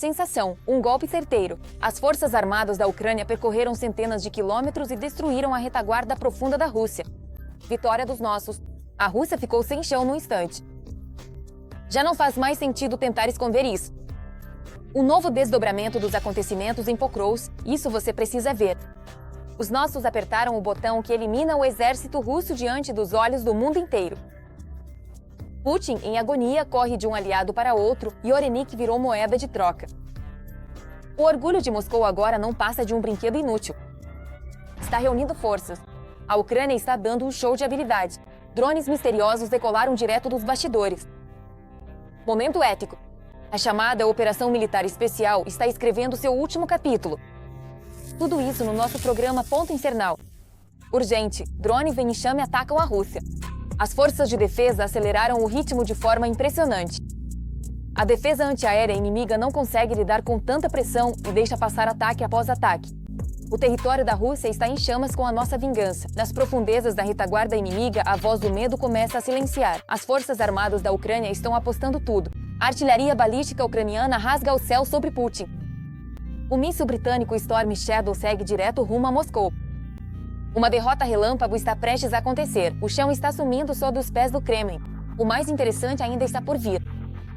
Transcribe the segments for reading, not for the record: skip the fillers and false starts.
Sensação, um golpe certeiro. As forças armadas da Ucrânia percorreram centenas de quilômetros e destruíram a retaguarda profunda da Rússia. Vitória dos nossos. A Rússia ficou sem chão num instante. Já não faz mais sentido tentar esconder isso. O novo desdobramento dos acontecimentos em Pokrovsk, isso você precisa ver. Os nossos apertaram o botão que elimina o exército russo diante dos olhos do mundo inteiro. Putin, em agonia, corre de um aliado para outro e Orenik virou moeda de troca. O orgulho de Moscou agora não passa de um brinquedo inútil. Está reunindo forças. A Ucrânia está dando um show de habilidade. Drones misteriosos decolaram direto dos bastidores. Momento épico. A chamada Operação Militar Especial está escrevendo seu último capítulo. Tudo isso no nosso programa Ponto Infernal. Urgente, drones em enxame atacam a Rússia. As forças de defesa aceleraram o ritmo de forma impressionante. A defesa antiaérea inimiga não consegue lidar com tanta pressão e deixa passar ataque após ataque. O território da Rússia está em chamas com a nossa vingança. Nas profundezas da retaguarda inimiga, a voz do medo começa a silenciar. As forças armadas da Ucrânia estão apostando tudo. A artilharia balística ucraniana rasga o céu sobre Putin. O míssil britânico Storm Shadow segue direto rumo a Moscou. Uma derrota relâmpago está prestes a acontecer. O chão está sumindo sob os pés do Kremlin. O mais interessante ainda está por vir.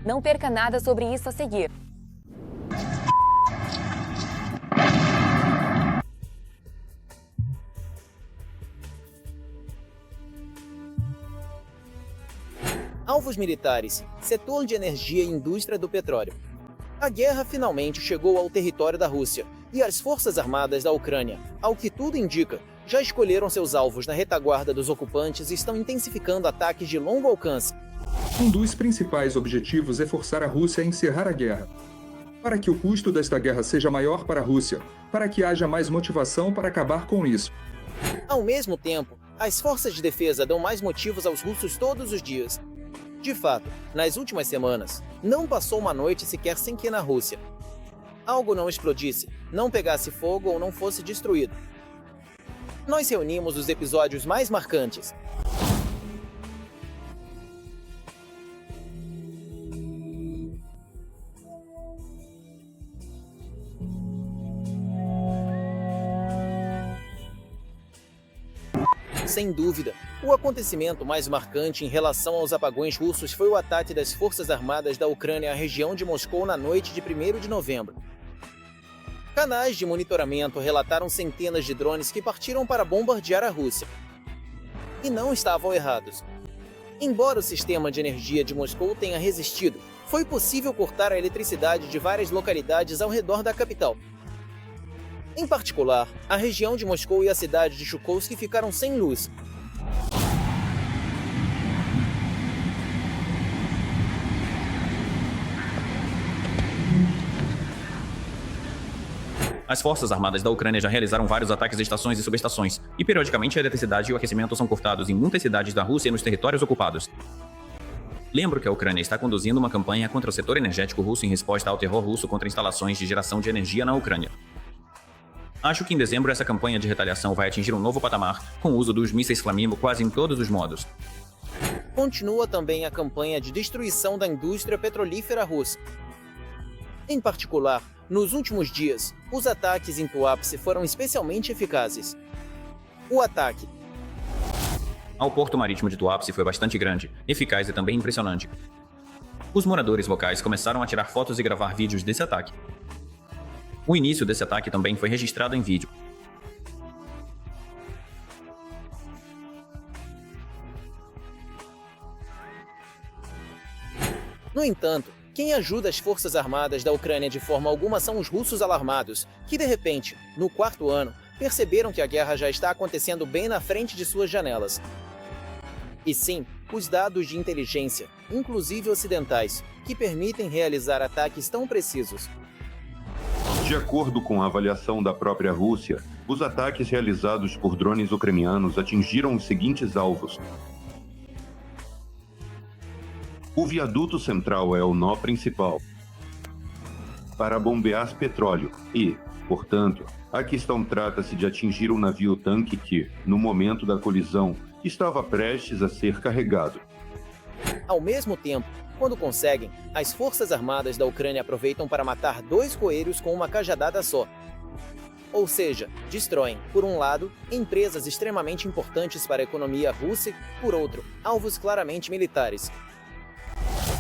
Não perca nada sobre isso a seguir. Alvos militares, setor de energia e indústria do petróleo. A guerra finalmente chegou ao território da Rússia e as forças armadas da Ucrânia, ao que tudo indica, já escolheram seus alvos na retaguarda dos ocupantes e estão intensificando ataques de longo alcance. Um dos principais objetivos é forçar a Rússia a encerrar a guerra. Para que o custo desta guerra seja maior para a Rússia, para que haja mais motivação para acabar com isso. Ao mesmo tempo, as forças de defesa dão mais motivos aos russos todos os dias. De fato, nas últimas semanas, não passou uma noite sequer sem que na Rússia algo não explodisse, não pegasse fogo ou não fosse destruído. Nós reunimos os episódios mais marcantes. Sem dúvida, o acontecimento mais marcante em relação aos apagões russos foi o ataque das Forças Armadas da Ucrânia à região de Moscou na noite de 1º de novembro. Canais de monitoramento relataram centenas de drones que partiram para bombardear a Rússia. E não estavam errados. Embora o sistema de energia de Moscou tenha resistido, foi possível cortar a eletricidade de várias localidades ao redor da capital. Em particular, a região de Moscou e a cidade de Chukovsk ficaram sem luz. As forças armadas da Ucrânia já realizaram vários ataques a estações e subestações, e periodicamente a eletricidade e o aquecimento são cortados em muitas cidades da Rússia e nos territórios ocupados. Lembro que a Ucrânia está conduzindo uma campanha contra o setor energético russo em resposta ao terror russo contra instalações de geração de energia na Ucrânia. Acho que em dezembro essa campanha de retaliação vai atingir um novo patamar, com o uso dos mísseis Flamingos quase em todos os modos. Continua também a campanha de destruição da indústria petrolífera russa. Em particular, nos últimos dias, os ataques em Tuapse foram especialmente eficazes. O ataque ao porto marítimo de Tuapse foi bastante grande, eficaz e também impressionante. Os moradores locais começaram a tirar fotos e gravar vídeos desse ataque. O início desse ataque também foi registrado em vídeo. No entanto, quem ajuda as forças armadas da Ucrânia de forma alguma são os russos alarmados, que de repente, no 4º ano, perceberam que a guerra já está acontecendo bem na frente de suas janelas. E sim, os dados de inteligência, inclusive ocidentais, que permitem realizar ataques tão precisos. De acordo com a avaliação da própria Rússia, os ataques realizados por drones ucranianos atingiram os seguintes alvos. O viaduto central é o nó principal para bombear petróleo e, portanto, a questão trata-se de atingir um navio-tanque que, no momento da colisão, estava prestes a ser carregado. Ao mesmo tempo, Quando conseguem, as forças armadas da Ucrânia aproveitam para matar 2 coelhos com uma cajadada só. Ou seja, destroem, por um lado, empresas extremamente importantes para a economia russa e, por outro, alvos claramente militares.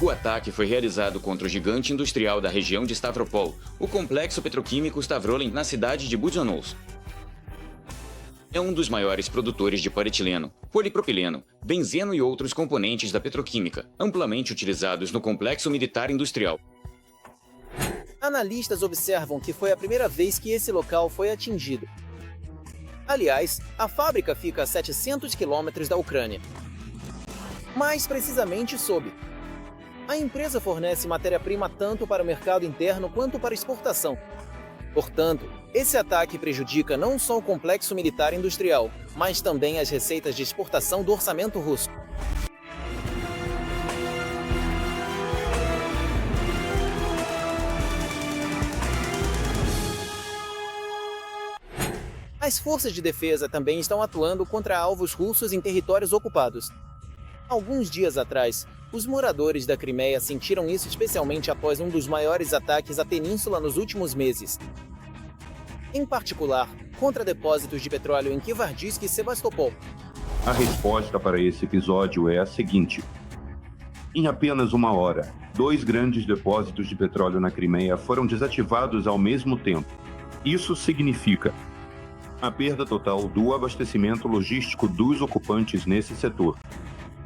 O ataque foi realizado contra o gigante industrial da região de Stavropol, o complexo petroquímico Stavrolen, na cidade de Budzyanovsk. É um dos maiores produtores de polietileno, polipropileno, benzeno e outros componentes da petroquímica, amplamente utilizados no complexo militar industrial. Analistas observam que foi a primeira vez que esse local foi atingido. Aliás, a fábrica fica a 700 quilômetros da Ucrânia. Mais precisamente sob. A empresa fornece matéria-prima tanto para o mercado interno quanto para exportação. Portanto, esse ataque prejudica não só o complexo militar industrial, mas também as receitas de exportação do orçamento russo. As forças de defesa também estão atuando contra alvos russos em territórios ocupados. Alguns dias atrás, os moradores da Crimeia sentiram isso especialmente após um dos maiores ataques à península nos últimos meses. Em particular, contra depósitos de petróleo em Kivardisk e Sebastopol. A resposta para esse episódio é a seguinte. Em apenas 1 hora, 2 grandes depósitos de petróleo na Crimeia foram desativados ao mesmo tempo. Isso significa a perda total do abastecimento logístico dos ocupantes nesse setor,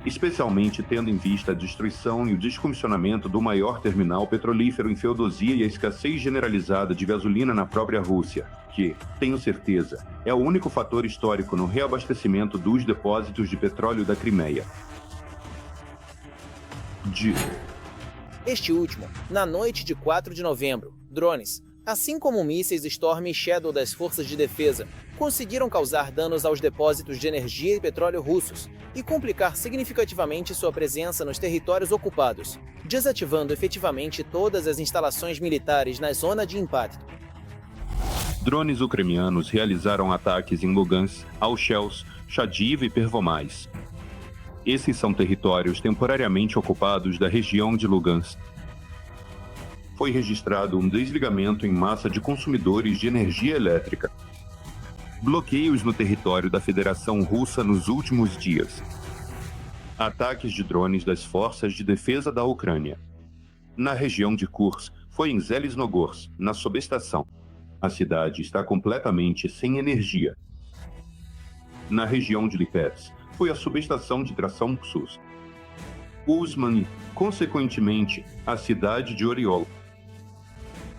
especialmente tendo em vista a destruição e o descomissionamento do maior terminal petrolífero em Feodosia e a escassez generalizada de gasolina na própria Rússia, que, tenho certeza, é o único fator histórico no reabastecimento dos depósitos de petróleo da Crimeia. Este último, na noite de 4 de novembro, drones, assim como mísseis Storm e Shadow das forças de defesa, conseguiram causar danos aos depósitos de energia e petróleo russos e complicar significativamente sua presença nos territórios ocupados, desativando efetivamente todas as instalações militares na zona de impacto. Drones ucranianos realizaram ataques em Lugansk, Alchevsk, Chadiv e Pervomais. Esses são territórios temporariamente ocupados da região de Lugansk. Foi registrado um desligamento em massa de consumidores de energia elétrica. Bloqueios no território da Federação Russa nos últimos dias. Ataques de drones das forças de defesa da Ucrânia. Na região de Kursk, foi em Zelezhnogorsk, na subestação. A cidade está completamente sem energia. Na região de Lipetsk, foi a subestação de tração SUS. Uzman, consequentemente, a cidade de Oriol.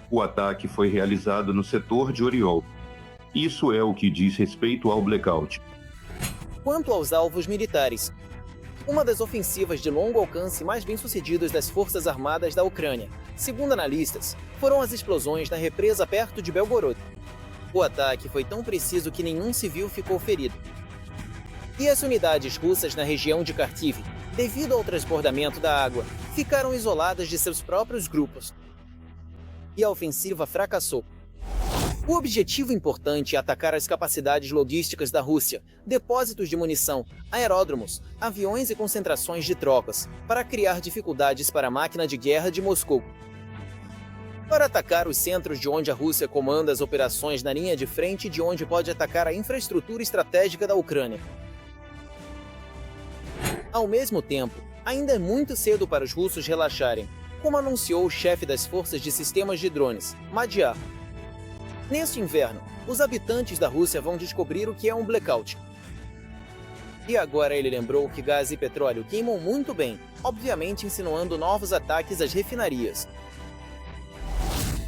O ataque foi realizado no setor de Oriol. Isso é o que diz respeito ao blackout. Quanto aos alvos militares, uma das ofensivas de longo alcance mais bem-sucedidas das Forças Armadas da Ucrânia, segundo analistas, foram as explosões na represa perto de Belgorod. O ataque foi tão preciso que nenhum civil ficou ferido. E as unidades russas na região de Kharkiv, devido ao transbordamento da água, ficaram isoladas de seus próprios grupos. E a ofensiva fracassou. O objetivo importante é atacar as capacidades logísticas da Rússia, depósitos de munição, aeródromos, aviões e concentrações de tropas, para criar dificuldades para a máquina de guerra de Moscou. Para atacar os centros de onde a Rússia comanda as operações na linha de frente e de onde pode atacar a infraestrutura estratégica da Ucrânia. Ao mesmo tempo, ainda é muito cedo para os russos relaxarem, como anunciou o chefe das forças de sistemas de drones, Madyar. Neste inverno, os habitantes da Rússia vão descobrir o que é um blackout. E agora ele lembrou que gás e petróleo queimam muito bem, obviamente insinuando novos ataques às refinarias.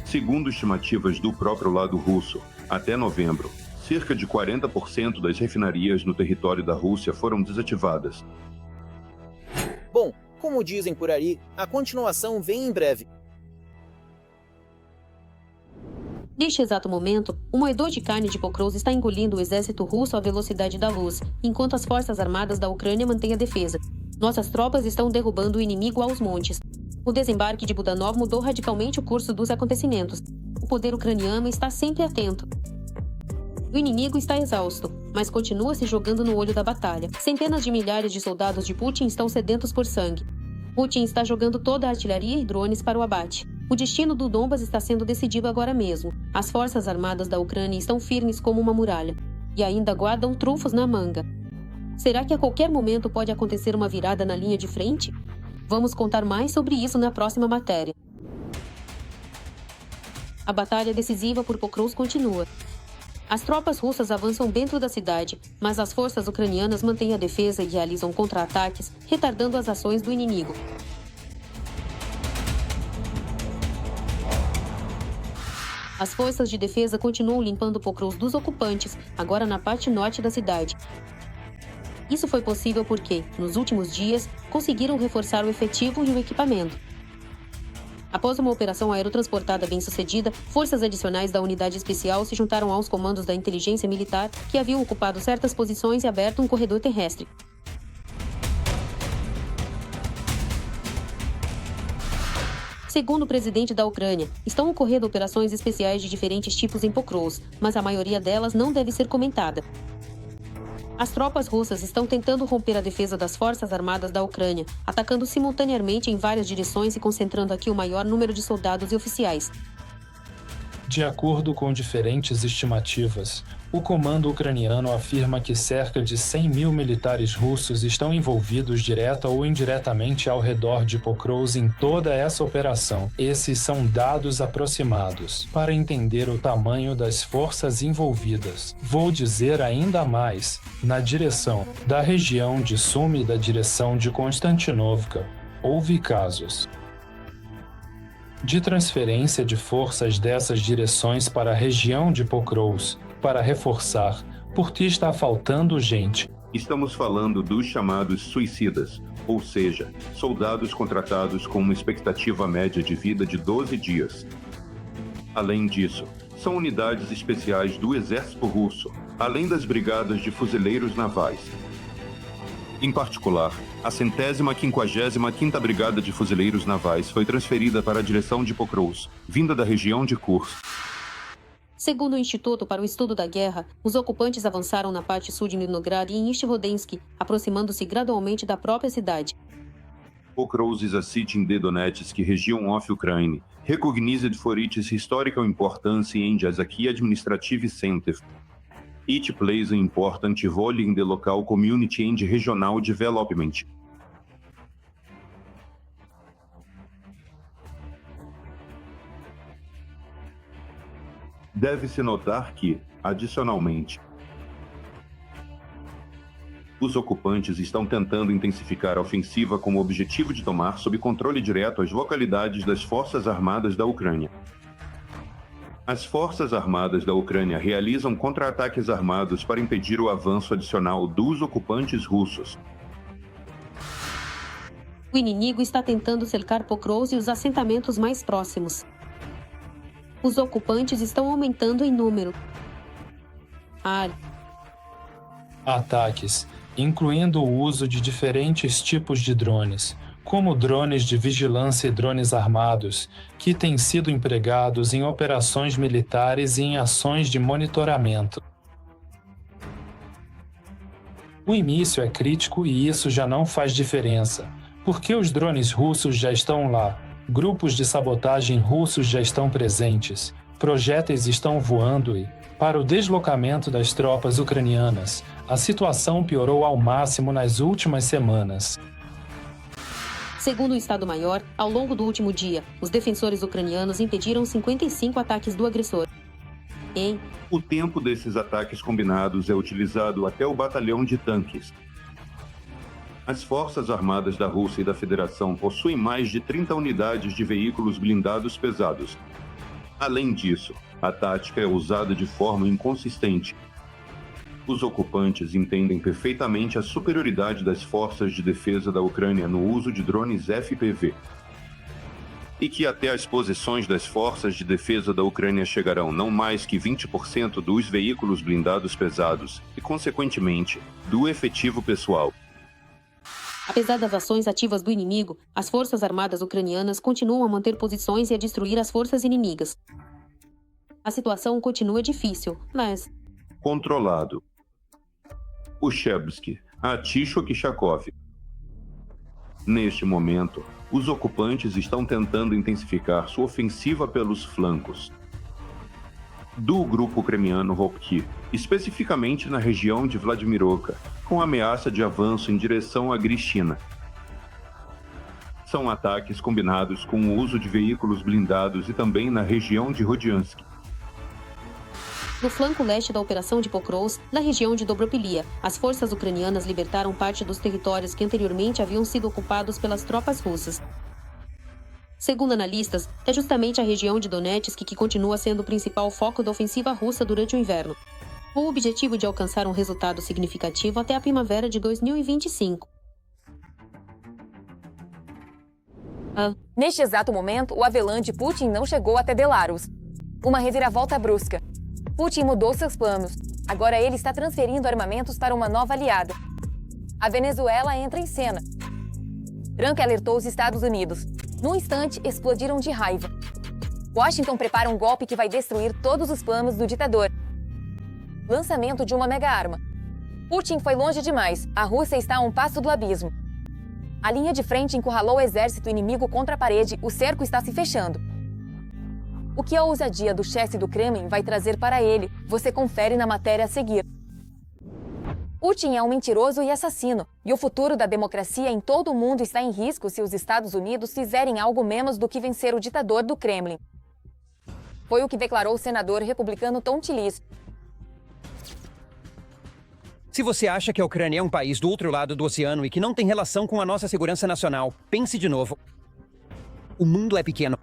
Segundo estimativas do próprio lado russo, até novembro, cerca de 40% das refinarias no território da Rússia foram desativadas. Bom, como dizem por aí, a continuação vem em breve. Neste exato momento, um moedor de carne de Pokrovsk está engolindo o exército russo à velocidade da luz, enquanto as forças armadas da Ucrânia mantêm a defesa. Nossas tropas estão derrubando o inimigo aos montes. O desembarque de Budanov mudou radicalmente o curso dos acontecimentos. O poder ucraniano está sempre atento. O inimigo está exausto, mas continua se jogando no olho da batalha. Centenas de milhares de soldados de Putin estão sedentos por sangue. Putin está jogando toda a artilharia e drones para o abate. O destino do Donbas está sendo decidido agora mesmo. As forças armadas da Ucrânia estão firmes como uma muralha e ainda guardam trunfos na manga. Será que a qualquer momento pode acontecer uma virada na linha de frente? Vamos contar mais sobre isso na próxima matéria. A batalha decisiva por Pokrovsk continua. As tropas russas avançam dentro da cidade, mas as forças ucranianas mantêm a defesa e realizam contra-ataques, retardando as ações do inimigo. As forças de defesa continuam limpando Pokrovsk dos ocupantes, agora na parte norte da cidade. Isso foi possível porque, nos últimos dias, conseguiram reforçar o efetivo e o equipamento. Após uma operação aerotransportada bem-sucedida, forças adicionais da unidade especial se juntaram aos comandos da inteligência militar que haviam ocupado certas posições e aberto um corredor terrestre. Segundo o presidente da Ucrânia, estão ocorrendo operações especiais de diferentes tipos em Pokrovsk, mas a maioria delas não deve ser comentada. As tropas russas estão tentando romper a defesa das forças armadas da Ucrânia, atacando simultaneamente em várias direções e concentrando aqui o maior número de soldados e oficiais. De acordo com diferentes estimativas, o comando ucraniano afirma que cerca de 100 mil militares russos estão envolvidos direta ou indiretamente ao redor de Pokrovsk em toda essa operação. Esses são dados aproximados. Para entender o tamanho das forças envolvidas, vou dizer ainda mais, na direção da região de Sumy e da direção de Konstantinovka, houve casos de transferência de forças dessas direções para a região de Pokrovsk para reforçar, porque está faltando gente. Estamos falando dos chamados suicidas, ou seja, soldados contratados com uma expectativa média de vida de 12 dias. Além disso, são unidades especiais do exército russo, além das brigadas de fuzileiros navais. Em particular, a 155ª Brigada de Fuzileiros Navais foi transferida para a direção de Pokrovsk, vinda da região de Kursk. Segundo o Instituto para o Estudo da Guerra, os ocupantes avançaram na parte sul de Leningrad e em Ishvodensky, aproximando-se gradualmente da própria cidade. Pokrovsk is a city in the Donetsk region of Ukraine, recognized for its historical importance and as a key administrative center. It plays an important role in the local community and regional development. Deve-se notar que, adicionalmente, os ocupantes estão tentando intensificar a ofensiva com o objetivo de tomar sob controle direto as localidades das Forças Armadas da Ucrânia. As Forças Armadas da Ucrânia realizam contra-ataques armados para impedir o avanço adicional dos ocupantes russos. O inimigo está tentando cercar Pokrovsk e os assentamentos mais próximos. Os ocupantes estão aumentando em número. Ataques, incluindo o uso de diferentes tipos de drones, como drones de vigilância e drones armados, que têm sido empregados em operações militares e em ações de monitoramento. O início é crítico e isso já não faz diferença, porque os drones russos já estão lá, grupos de sabotagem russos já estão presentes, projéteis estão voando e, para o deslocamento das tropas ucranianas, a situação piorou ao máximo nas últimas semanas. Segundo o Estado-Maior, ao longo do último dia, os defensores ucranianos impediram 55 ataques do agressor. O tempo desses ataques combinados é utilizado até o batalhão de tanques. As Forças Armadas da Rússia e da Federação possuem mais de 30 unidades de veículos blindados pesados. Além disso, a tática é usada de forma inconsistente. Os ocupantes entendem perfeitamente a superioridade das forças de defesa da Ucrânia no uso de drones FPV. E que até as posições das forças de defesa da Ucrânia chegarão não mais que 20% dos veículos blindados pesados e, consequentemente, do efetivo pessoal. Apesar das ações ativas do inimigo, as forças armadas ucranianas continuam a manter posições e a destruir as forças inimigas. A situação continua difícil, mas controlado. Uchebsk, Aticho Kishakov. Neste momento, os ocupantes estão tentando intensificar sua ofensiva pelos flancos do grupo ucraniano Ropki, especificamente na região de Vladimirovka, com ameaça de avanço em direção a Grishina. São ataques combinados com o uso de veículos blindados e também na região de Rodiansk. No flanco leste da Operação de Pokrovsk, na região de Dobropilia, as forças ucranianas libertaram parte dos territórios que anteriormente haviam sido ocupados pelas tropas russas. Segundo analistas, é justamente a região de Donetsk que continua sendo o principal foco da ofensiva russa durante o inverno, com o objetivo de alcançar um resultado significativo até a primavera de 2025. Neste exato momento, o avelã de Putin não chegou até Belarus. Uma reviravolta brusca. Putin mudou seus planos. Agora ele está transferindo armamentos para uma nova aliada. A Venezuela entra em cena. Trump alertou os Estados Unidos. Num instante, explodiram de raiva. Washington prepara um golpe que vai destruir todos os planos do ditador. Lançamento de uma mega-arma. Putin foi longe demais. A Rússia está a um passo do abismo. A linha de frente encurralou o exército inimigo contra a parede. O cerco está se fechando. O que a ousadia do chefe do Kremlin vai trazer para ele, você confere na matéria a seguir. Putin é um mentiroso e assassino, e o futuro da democracia em todo o mundo está em risco se os Estados Unidos fizerem algo menos do que vencer o ditador do Kremlin. Foi o que declarou o senador republicano Tom Tillis. Se você acha que a Ucrânia é um país do outro lado do oceano e que não tem relação com a nossa segurança nacional, pense de novo. O mundo é pequeno.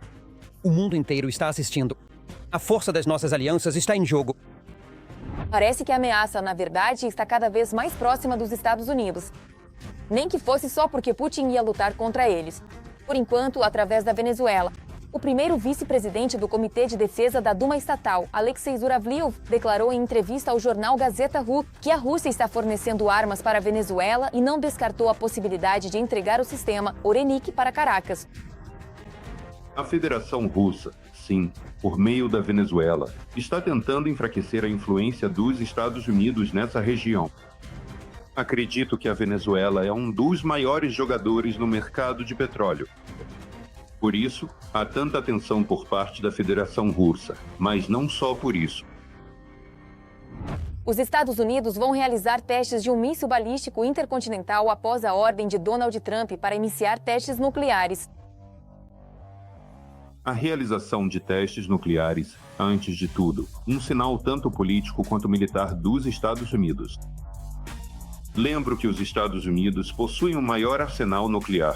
O mundo inteiro está assistindo. A força das nossas alianças está em jogo. Parece que a ameaça, na verdade, está cada vez mais próxima dos Estados Unidos. Nem que fosse só porque Putin ia lutar contra eles. Por enquanto, através da Venezuela. O primeiro vice-presidente do Comitê de Defesa da Duma Estatal, Alexei Zuravliev, declarou em entrevista ao jornal Gazeta Ru que a Rússia está fornecendo armas para a Venezuela e não descartou a possibilidade de entregar o sistema Orenik para Caracas. A Federação Russa, sim, por meio da Venezuela, está tentando enfraquecer a influência dos Estados Unidos nessa região. Acredito que a Venezuela é um dos maiores jogadores no mercado de petróleo. Por isso, há tanta atenção por parte da Federação Russa, mas não só por isso. Os Estados Unidos vão realizar testes de um míssil balístico intercontinental após a ordem de Donald Trump para iniciar testes nucleares. A realização de testes nucleares, antes de tudo, um sinal tanto político quanto militar dos Estados Unidos. Lembro que os Estados Unidos possuem o maior arsenal nuclear.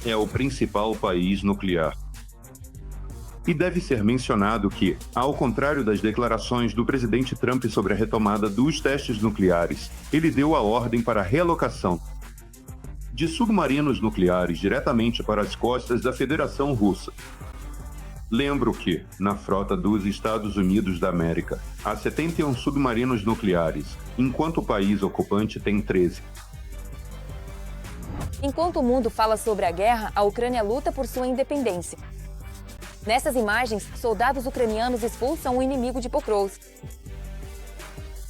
É o principal país nuclear. E deve ser mencionado que, ao contrário das declarações do presidente Trump sobre a retomada dos testes nucleares, ele deu a ordem para a realocação de submarinos nucleares diretamente para as costas da Federação Russa. Lembro que, na frota dos Estados Unidos da América, há 71 submarinos nucleares, enquanto o país ocupante tem 13. Enquanto o mundo fala sobre a guerra, a Ucrânia luta por sua independência. Nessas imagens, soldados ucranianos expulsam o inimigo de Pokrovsk.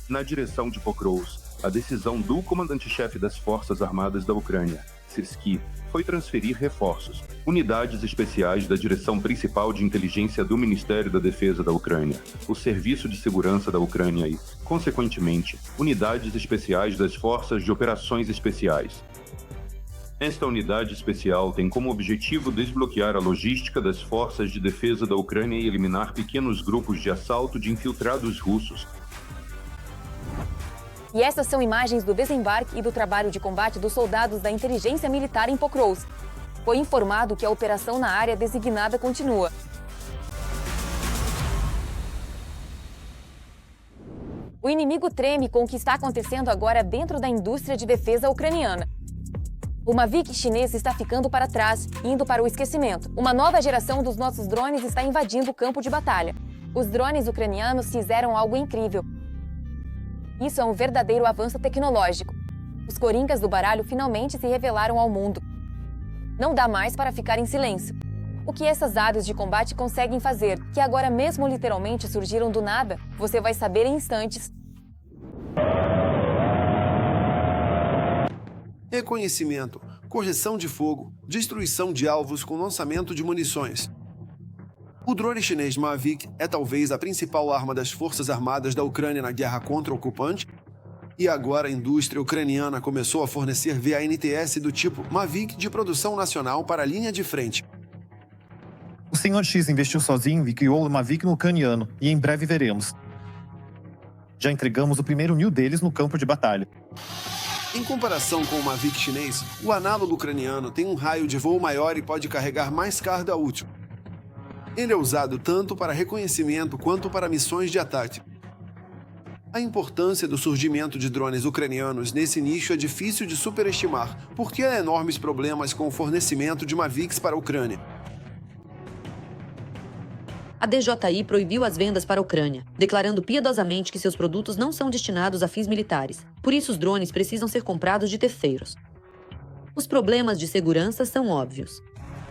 Na direção de Pokrovsk, a decisão do comandante-chefe das Forças Armadas da Ucrânia, Syrskyi, foi transferir reforços, unidades especiais da Direção Principal de Inteligência do Ministério da Defesa da Ucrânia, o Serviço de Segurança da Ucrânia e, consequentemente, unidades especiais das Forças de Operações Especiais. Esta unidade especial tem como objetivo desbloquear a logística das forças de defesa da Ucrânia e eliminar pequenos grupos de assalto de infiltrados russos. E essas são imagens do desembarque e do trabalho de combate dos soldados da inteligência militar em Pokrovsk. Foi informado que a operação na área designada continua. O inimigo treme com o que está acontecendo agora dentro da indústria de defesa ucraniana. O Mavic chinês está ficando para trás, indo para o esquecimento. Uma nova geração dos nossos drones está invadindo o campo de batalha. Os drones ucranianos fizeram algo incrível. Isso é um verdadeiro avanço tecnológico. Os coringas do baralho finalmente se revelaram ao mundo. Não dá mais para ficar em silêncio. O que essas aves de combate conseguem fazer, que agora mesmo literalmente surgiram do nada, você vai saber em instantes. reconhecimento, correção de fogo, destruição de alvos com lançamento de munições. O drone chinês Mavic é talvez a principal arma das forças armadas da Ucrânia na guerra contra o ocupante, e agora a indústria ucraniana começou a fornecer VANTS do tipo Mavic de produção nacional para a linha de frente. O Sr. X investiu sozinho e criou o Mavic no ucraniano, e em breve veremos. Já entregamos o primeiro 1000 deles no campo de batalha. Em comparação com o Mavic chinês, o análogo ucraniano tem um raio de voo maior e pode carregar mais carga útil. Ele é usado tanto para reconhecimento quanto para missões de ataque. A importância do surgimento de drones ucranianos nesse nicho é difícil de superestimar, porque há enormes problemas com o fornecimento de Mavics para a Ucrânia. A DJI proibiu as vendas para a Ucrânia, declarando piedosamente que seus produtos não são destinados a fins militares. Por isso, os drones precisam ser comprados de terceiros. Os problemas de segurança são óbvios.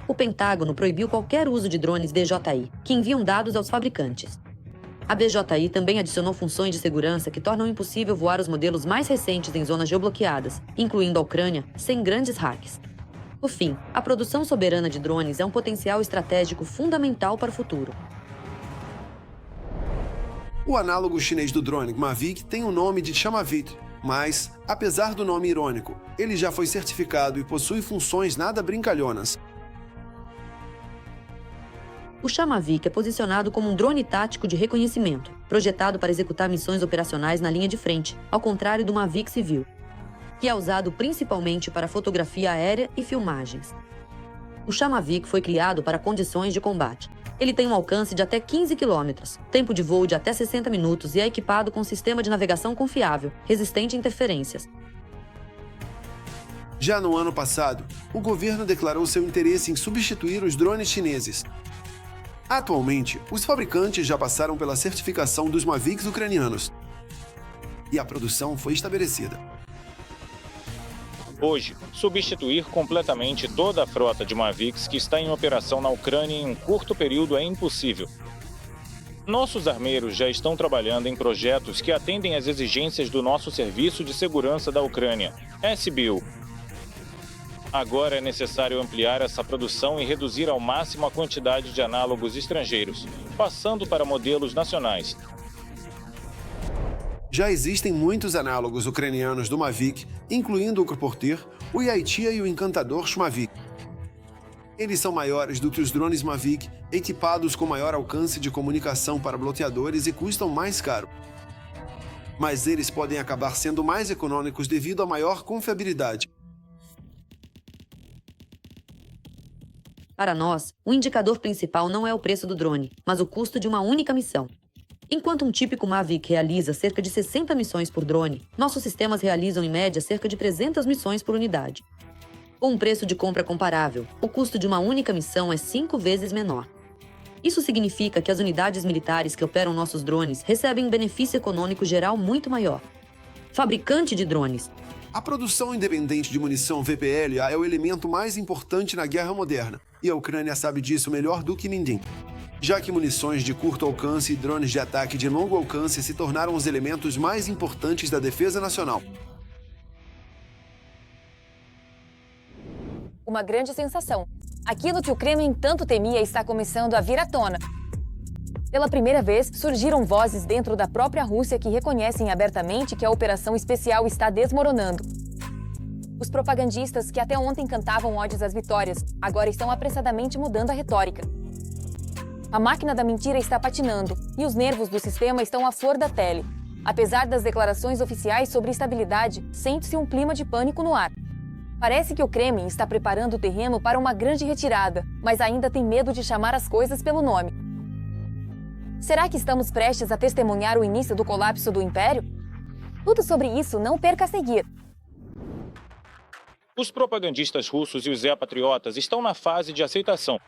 O Pentágono proibiu qualquer uso de drones DJI, que enviam dados aos fabricantes. A DJI também adicionou funções de segurança que tornam impossível voar os modelos mais recentes em zonas geobloqueadas, incluindo a Ucrânia, sem grandes hacks. Por fim, a produção soberana de drones é um potencial estratégico fundamental para o futuro. O análogo chinês do drone Mavic tem o nome de Chamavit, mas, apesar do nome irônico, ele já foi certificado e possui funções nada brincalhonas. O Chamavik é posicionado como um drone tático de reconhecimento, projetado para executar missões operacionais na linha de frente, ao contrário do Mavic civil, que é usado principalmente para fotografia aérea e filmagens. O Chamavik foi criado para condições de combate. Ele tem um alcance de até 15 km, tempo de voo de até 60 minutos e é equipado com um sistema de navegação confiável, resistente a interferências. Já no ano passado, o governo declarou seu interesse em substituir os drones chineses. Atualmente, os fabricantes já passaram pela certificação dos Mavics ucranianos e a produção foi estabelecida. Hoje, substituir completamente toda a frota de Mavics que está em operação na Ucrânia em um curto período é impossível. Nossos armeiros já estão trabalhando em projetos que atendem às exigências do nosso Serviço de Segurança da Ucrânia, SBU. Agora é necessário ampliar essa produção e reduzir ao máximo a quantidade de análogos estrangeiros, passando para modelos nacionais. Já existem muitos análogos ucranianos do Mavic, incluindo o Porter, o Yaitia e o encantador Shmavik. Eles são maiores do que os drones Mavic, equipados com maior alcance de comunicação para bloqueadores e custam mais caro. Mas eles podem acabar sendo mais econômicos devido à maior confiabilidade. Para nós, o indicador principal não é o preço do drone, mas o custo de uma única missão. Enquanto um típico Mavic realiza cerca de 60 missões por drone, nossos sistemas realizam em média cerca de 300 missões por unidade. Com um preço de compra comparável, o custo de uma única missão é 5 vezes menor. Isso significa que as unidades militares que operam nossos drones recebem um benefício econômico geral muito maior. Fabricante de drones. A produção independente de munição VPL é o elemento mais importante na guerra moderna, e a Ucrânia sabe disso melhor do que ninguém. Já que munições de curto alcance e drones de ataque de longo alcance se tornaram os elementos mais importantes da defesa nacional. Uma grande sensação. Aquilo que o Kremlin tanto temia está começando a vir à tona. Pela primeira vez, surgiram vozes dentro da própria Rússia que reconhecem abertamente que a operação especial está desmoronando. Os propagandistas que até ontem cantavam ódios às vitórias, agora estão apressadamente mudando a retórica. A máquina da mentira está patinando e os nervos do sistema estão à flor da pele. Apesar das declarações oficiais sobre estabilidade, sente-se um clima de pânico no ar. Parece que o Kremlin está preparando o terreno para uma grande retirada, mas ainda tem medo de chamar as coisas pelo nome. Será que estamos prestes a testemunhar o início do colapso do Império? Tudo sobre isso não perca a seguir. Os propagandistas russos e os Zé-patriotas estão na fase de aceitação.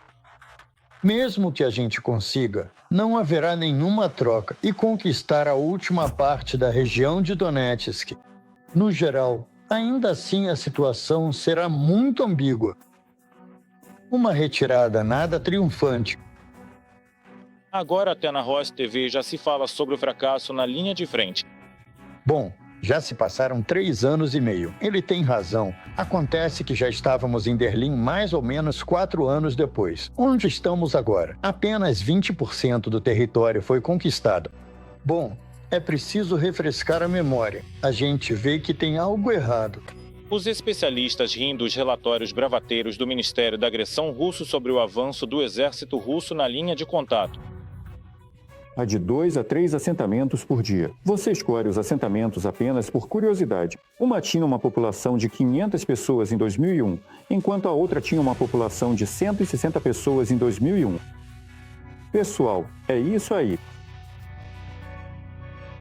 Mesmo que a gente consiga, não haverá nenhuma troca e conquistar a última parte da região de Donetsk. No geral, ainda assim a situação será muito ambígua. Uma retirada nada triunfante. Agora até na Ross TV já se fala sobre o fracasso na linha de frente. Bom, Já se passaram 3 anos e meio. Ele tem razão. Acontece que já estávamos em Berlim mais ou menos 4 anos depois. Onde estamos agora? Apenas 20% do território foi conquistado. Bom, é preciso refrescar a memória. A gente vê que tem algo errado. Os especialistas riem dos relatórios bravateiros do Ministério da Agressão Russo sobre o avanço do exército russo na linha de contato. Há de 2 a 3 assentamentos por dia. Você escolhe os assentamentos apenas por curiosidade. Uma tinha uma população de 500 pessoas em 2001, enquanto a outra tinha uma população de 160 pessoas em 2001. Pessoal, é isso aí.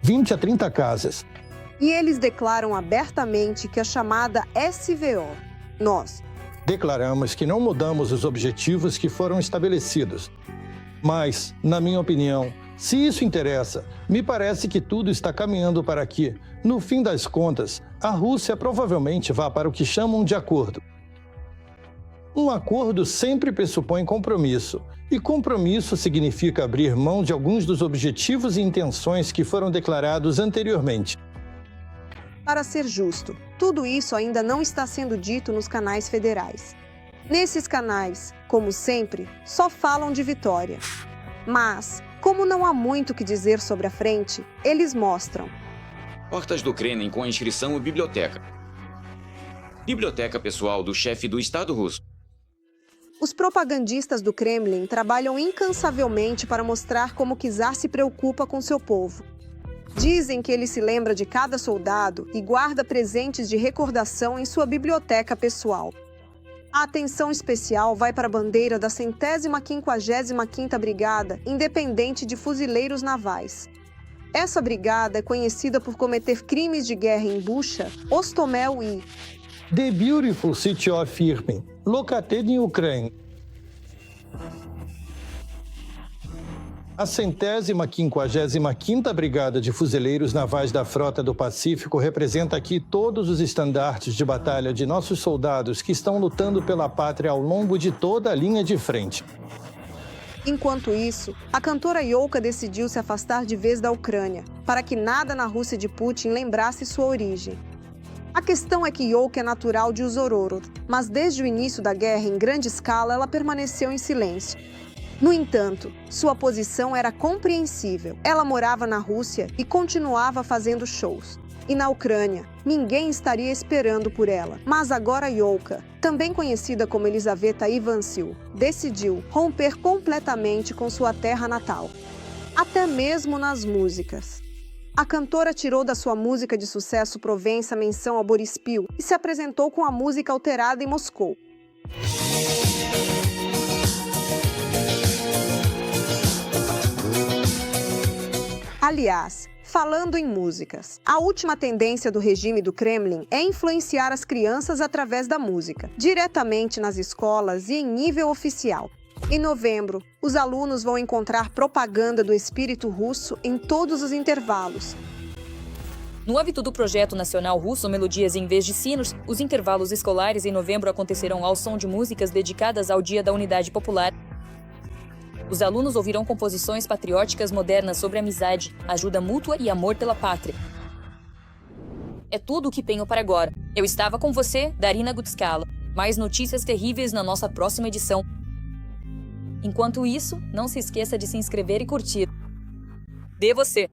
20 a 30 casas. E eles declaram abertamente que a chamada SVO, nós, declaramos que não mudamos os objetivos que foram estabelecidos. Mas, na minha opinião, se isso interessa, me parece que tudo está caminhando para que, no fim das contas, a Rússia provavelmente vá para o que chamam de acordo. Um acordo sempre pressupõe compromisso, e compromisso significa abrir mão de alguns dos objetivos e intenções que foram declarados anteriormente. Para ser justo, tudo isso ainda não está sendo dito nos canais federais. Nesses canais, como sempre, só falam de vitória. Mas, como não há muito o que dizer sobre a frente, eles mostram Portas do Kremlin com a inscrição Biblioteca. Biblioteca pessoal do chefe do Estado russo. Os propagandistas do Kremlin trabalham incansavelmente para mostrar como o czar se preocupa com seu povo. Dizem que ele se lembra de cada soldado e guarda presentes de recordação em sua biblioteca pessoal. A atenção especial vai para a bandeira da 155ª Brigada Independente de Fuzileiros Navais. Essa brigada é conhecida por cometer crimes de guerra em Bucha, Hostomel e The Beautiful City of Irpin, located in Ukraine. A 155ª Brigada de Fuzileiros Navais da Frota do Pacífico representa aqui todos os estandartes de batalha de nossos soldados que estão lutando pela pátria ao longo de toda a linha de frente. Enquanto isso, a cantora Yolka decidiu se afastar de vez da Ucrânia, para que nada na Rússia de Putin lembrasse sua origem. A questão é que Yolka é natural de Uzhhorod, mas desde o início da guerra em grande escala ela permaneceu em silêncio. No entanto, sua posição era compreensível. Ela morava na Rússia e continuava fazendo shows. E na Ucrânia, ninguém estaria esperando por ela. Mas agora Yolka, também conhecida como Elizaveta Ivansiu, decidiu romper completamente com sua terra natal. Até mesmo nas músicas. A cantora tirou da sua música de sucesso Provença menção a Boris Pil e se apresentou com a música alterada em Moscou. Aliás, falando em músicas, a última tendência do regime do Kremlin é influenciar as crianças através da música, diretamente nas escolas e em nível oficial. Em novembro, os alunos vão encontrar propaganda do espírito russo em todos os intervalos. No âmbito do projeto nacional russo Melodias em vez de sinos, os intervalos escolares em novembro acontecerão ao som de músicas dedicadas ao Dia da Unidade Popular. Os alunos ouvirão composições patrióticas modernas sobre amizade, ajuda mútua e amor pela pátria. É tudo o que tenho para agora. Eu estava com você, Darina Gutskala. Mais notícias terríveis na nossa próxima edição. Enquanto isso, não se esqueça de se inscrever e curtir. Dê você!